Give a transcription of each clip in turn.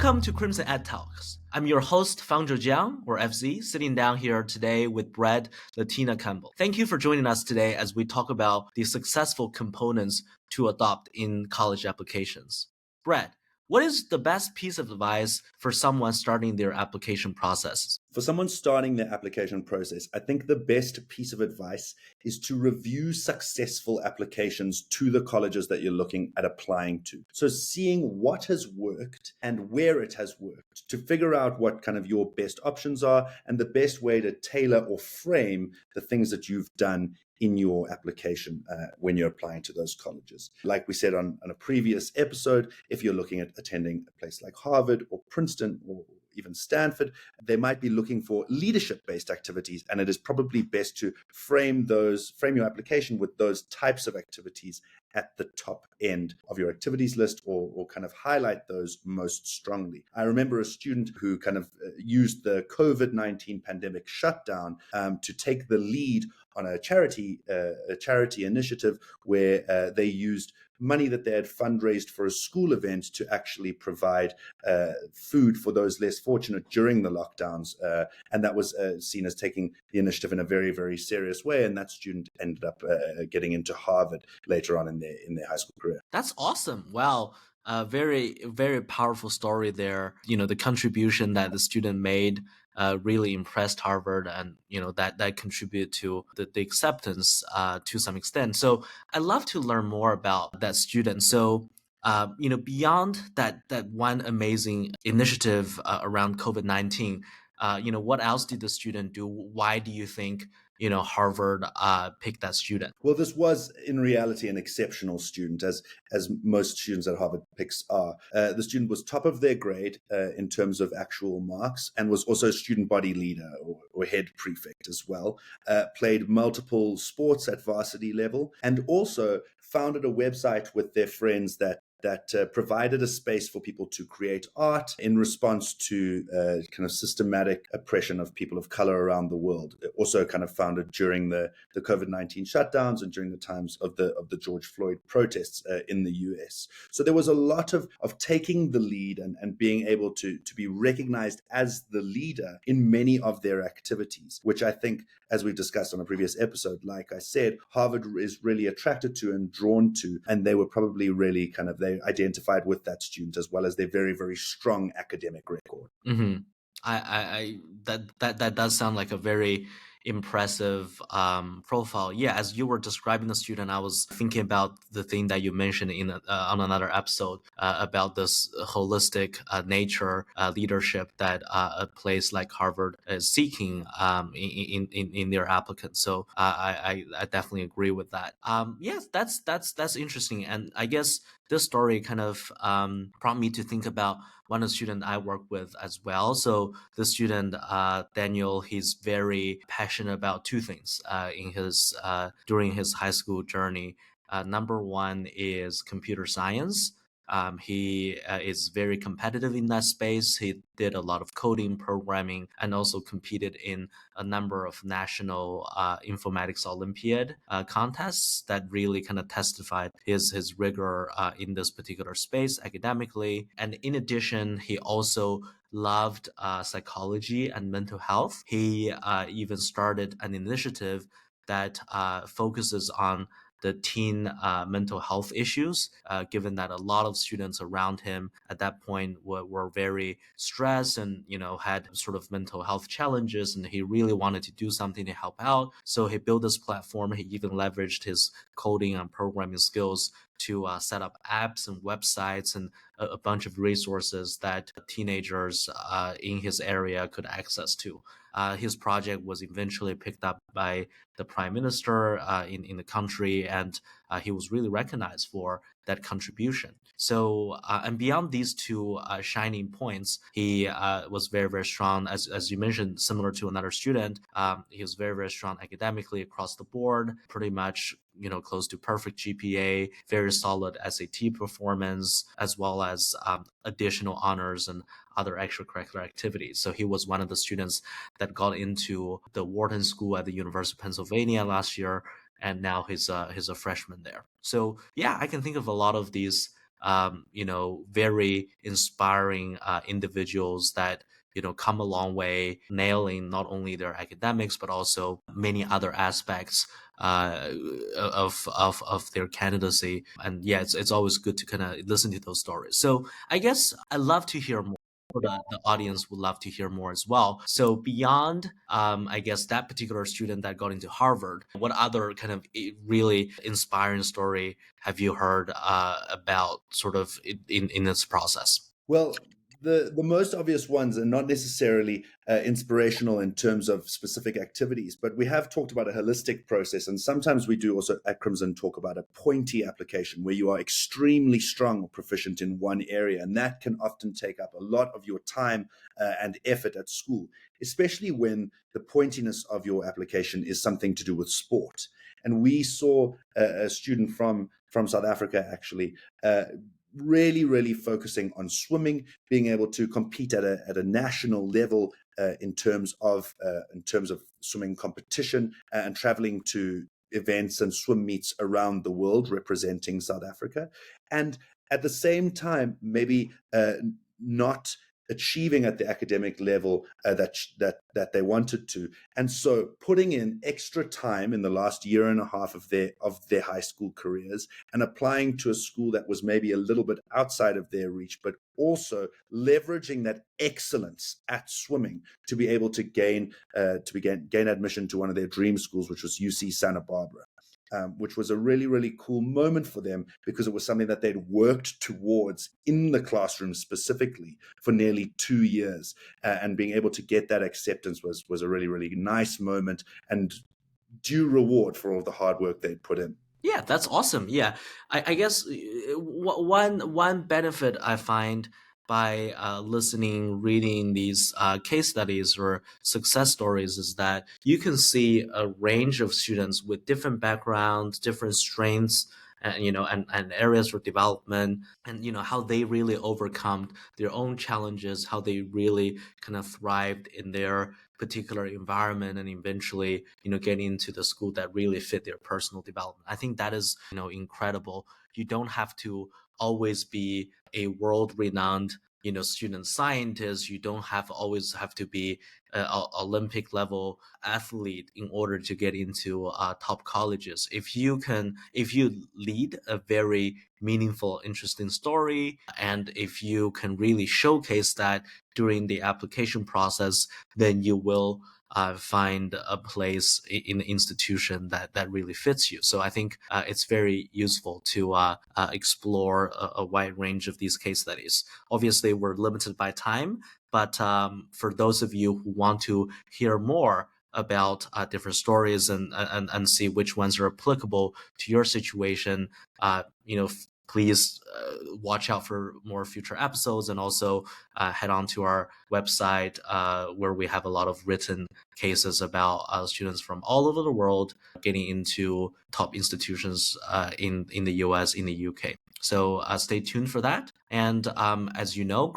Welcome to Crimson Ed Talks. I'm your host, Fangzhou Jiang, or FZ, sitting down here today with Brad Latina Campbell. Thank you for joining us today as we talk about the successful components to adopt in college applications. Brad, what is the best piece of advice for someone starting their application process? For someone starting their application process, I think the best piece of advice is to review successful applications to the colleges that you're looking at applying to. So seeing what has worked and where it has worked to figure out what kind of your best options are and the best way to tailor or frame the things that you've done in your application when you're applying to those colleges. Like we said on a previous episode, if you're looking at attending a place like Harvard or Princeton or even Stanford, they might be looking for leadership-based activities, and it is probably best to frame your application with those types of activities at the top end of your activities list, or kind of highlight those most strongly. I remember a student who kind of used the COVID-19 pandemic shutdown to take the lead on a charity initiative where they used money that they had fundraised for a school event to actually provide food for those less fortunate during the lockdowns. And that was seen as taking the initiative in a very, very serious way. And that student ended up getting into Harvard later on in their high school career. That's awesome. Wow. Very, very powerful story there. The contribution that the student made really impressed Harvard, and that contributed to the acceptance to some extent. So I'd love to learn more about that student. So beyond that one amazing initiative around COVID-19, what else did the student do? Why do you think Harvard picked that student? Well, this was in reality an exceptional student, as most students at Harvard picks are. The student was top of their grade in terms of actual marks, and was also a student body leader or head prefect as well. Played multiple sports at varsity level, and also founded a website with their friends that provided a space for people to create art in response to kind of systematic oppression of people of color around the world. It also kind of founded during the COVID-19 shutdowns and during the times of the George Floyd protests in the US. So there was a lot of taking the lead and being able to be recognized as the leader in many of their activities, which I think, as we've discussed on a previous episode, like I said, Harvard is really attracted to and drawn to, and they were probably really they identified with that student as well as their very, very strong academic record. Mm-hmm. That does sound like a very impressive profile. Yeah, as you were describing the student, I was thinking about the thing that you mentioned on another episode about this holistic nature leadership that a place like Harvard is seeking in their applicants. So I definitely agree with that. Yes, that's interesting, and I guess this story kind of prompted me to think about one of the students I work with as well. So the student, Daniel, he's very passionate about two things in his during his high school journey. Number one is computer science. He is very competitive in that space. He did a lot of coding, programming, and also competed in a number of national informatics Olympiad contests that really kind of testified his rigor in this particular space academically. And in addition, he also loved psychology and mental health. He even started an initiative that focuses on the teen mental health issues, given that a lot of students around him at that point were very stressed and had sort of mental health challenges, and he really wanted to do something to help out. So he built this platform. He even leveraged his coding and programming skills to set up apps and websites and a bunch of resources that teenagers in his area could access to. His project was eventually picked up by the prime minister in the country, and he was really recognized for that contribution. So, and beyond these two shining points, he was very, very strong, as you mentioned, similar to another student. He was very, very strong academically across the board, pretty much close to perfect GPA, very solid SAT performance, as well as additional honors and other extracurricular activities. So he was one of the students that got into the Wharton School at the University of Pennsylvania last year, and now he's a freshman there. So yeah, I can think of a lot of these very inspiring individuals that come a long way, nailing not only their academics but also many other aspects uh, of their candidacy. And yeah, it's always good to kind of listen to those stories. So I guess I love to hear more. The audience would love to hear more as well. So beyond, I guess that particular student that got into Harvard, what other kind of really inspiring story have you heard about sort of in this process? Well, the most obvious ones are not necessarily inspirational in terms of specific activities, but we have talked about a holistic process, and sometimes we do also at Crimson talk about a pointy application where you are extremely strong or proficient in one area, and that can often take up a lot of your time and effort at school, especially when the pointiness of your application is something to do with sport. And we saw a student from South Africa actually. Really, really focusing on swimming, being able to compete at a national level in terms of swimming competition and traveling to events and swim meets around the world representing South Africa, and at the same time maybe not achieving at the academic level that they wanted to, and so putting in extra time in the last year and a half of their high school careers and applying to a school that was maybe a little bit outside of their reach, but also leveraging that excellence at swimming to be able to gain admission to one of their dream schools, which was UC Santa Barbara. Which was a really, really cool moment for them because it was something that they'd worked towards in the classroom specifically for nearly 2 years. And being able to get that acceptance was a really, really nice moment and due reward for all the hard work they'd put in. Yeah, that's awesome. Yeah, I guess one benefit I find by listening, reading these case studies or success stories is that you can see a range of students with different backgrounds, different strengths, and and areas for development, and how they really overcome their own challenges, how they really kind of thrived in their particular environment, and eventually get into the school that really fit their personal development. I think that is incredible. You don't have to always be a world renowned student scientist. You don't always have to be a Olympic level athlete in order to get into top colleges. If you lead a very meaningful, interesting story, and if you can really showcase that during the application process, then you will find a place in the institution that really fits you. So I think it's very useful to explore a wide range of these case studies. Obviously, we're limited by time, but for those of you who want to hear more about different stories and see which ones are applicable to your situation, please watch out for more future episodes, and also head on to our website where we have a lot of written cases about students from all over the world getting into top institutions in the US, in the UK. So stay tuned for that. And as you know,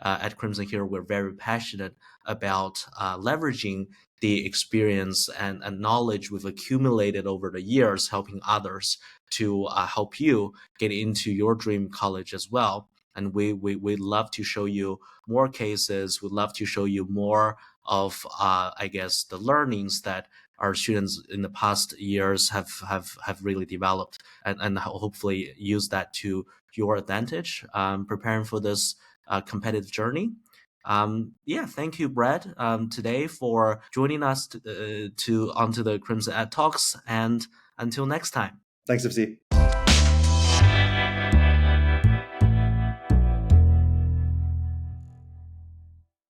at Crimson here, we're very passionate about leveraging the experience and knowledge we've accumulated over the years, helping others to help you get into your dream college as well. And we'd love to show you more cases. We'd love to show you more of, I guess, the learnings that our students in the past years have really developed, and hopefully use that to your advantage, preparing for this competitive journey. Yeah, thank you, Brad, today for joining us to onto the Crimson Ed Talks, and until next time. Thanks, FC.